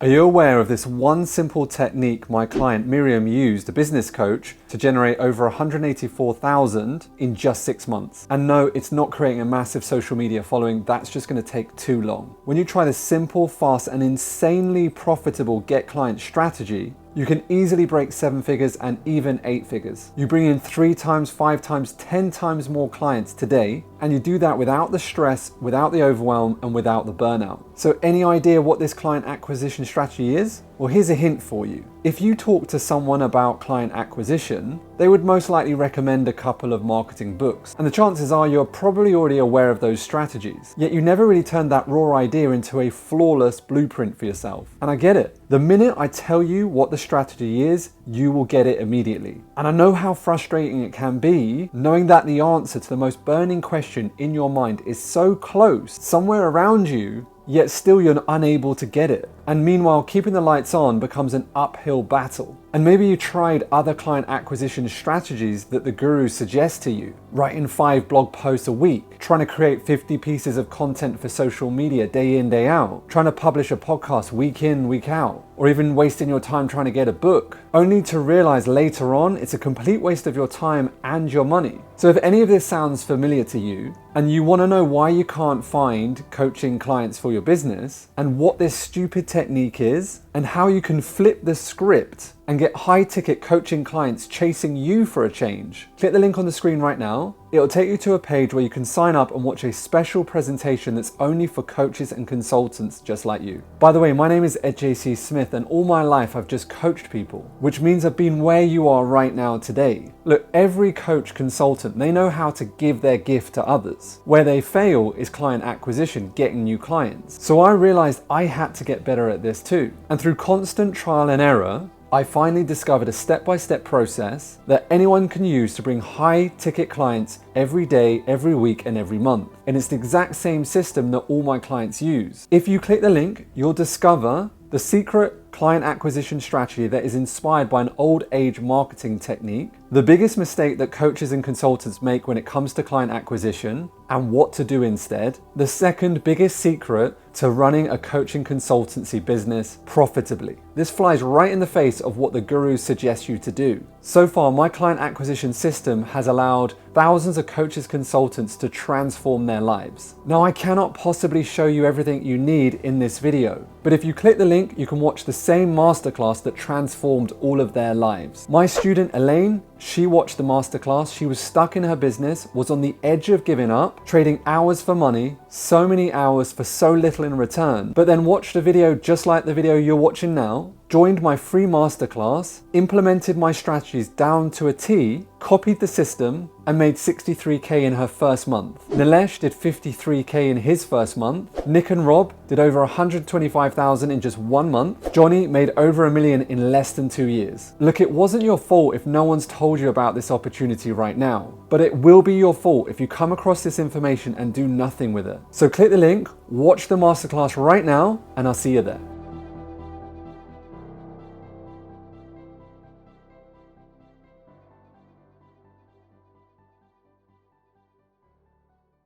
Are you aware of this one simple technique my client Miriam used, a business coach, to generate over 184,000 in just 6 months? And no, it's not creating a massive social media following. That's just going to take too long. When you try this simple, fast, and insanely profitable get client strategy, you can easily break 7 figures and even 8 figures. You bring in 3 times, 5 times, 10 times more clients today, and you do that without the stress, without the overwhelm, and without the burnout. So any idea what this client acquisition strategy is? Well, here's a hint for you. If you talk to someone about client acquisition, they would most likely recommend a couple of marketing books. And the chances are you're probably already aware of those strategies. Yet you never really turned that raw idea into a flawless blueprint for yourself. And I get it. The minute I tell you what the strategy is, you will get it immediately. And I know how frustrating it can be knowing that the answer to the most burning question in your mind is so close, somewhere around you, yet still you're unable to get it. And meanwhile, keeping the lights on becomes an uphill battle. And maybe you tried other client acquisition strategies that the gurus suggest to you. Writing 5 blog posts a week, trying to create 50 pieces of content for social media day in, day out, trying to publish a podcast week in, week out, or even wasting your time trying to get a book, only to realize later on it's a complete waste of your time and your money. So if any of this sounds familiar to you, and you want to know why you can't find coaching clients for your business, and what this stupid technique is, and how you can flip the script and get high-ticket coaching clients chasing you for a change, click the link on the screen right now. It'll take you to a page where you can sign up and watch a special presentation that's only for coaches and consultants just like you. By the way, my name is Ed J.C. Smith, and all my life I've just coached people, which means I've been where you are right now today. Look, every coach consultant, they know how to give their gift to others. Where they fail is client acquisition, getting new clients. So I realized I had to get better at this too. And through constant trial and error, I finally discovered a step-by-step process that anyone can use to bring high-ticket clients every day, every week, and every month. And it's the exact same system that all my clients use. If you click the link, you'll discover the secret client acquisition strategy that is inspired by an old age marketing technique, the biggest mistake that coaches and consultants make when it comes to client acquisition, and what to do instead, the second biggest secret to running a coaching consultancy business profitably. This flies right in the face of what the gurus suggest you to do. So far, my client acquisition system has allowed thousands of coaches, consultants to transform their lives. Now, I cannot possibly show you everything you need in this video, but if you click the link, you can watch the same masterclass that transformed all of their lives. My student Elaine, she watched the masterclass. She was stuck in her business, was on the edge of giving up, trading hours for money, so many hours for so little in return, but then watched a video just like the video you're watching now, joined my free masterclass, implemented my strategies down to a T, copied the system, and made 63K in her first month. Nilesh did 53K in his first month. Nick and Rob did over 125,000 in just 1 month. Johnny made over $1 million in less than 2 years. Look, it wasn't your fault if no one's told you about this opportunity right now, but it will be your fault if you come across this information and do nothing with it. So click the link, watch the masterclass right now, and I'll see you there.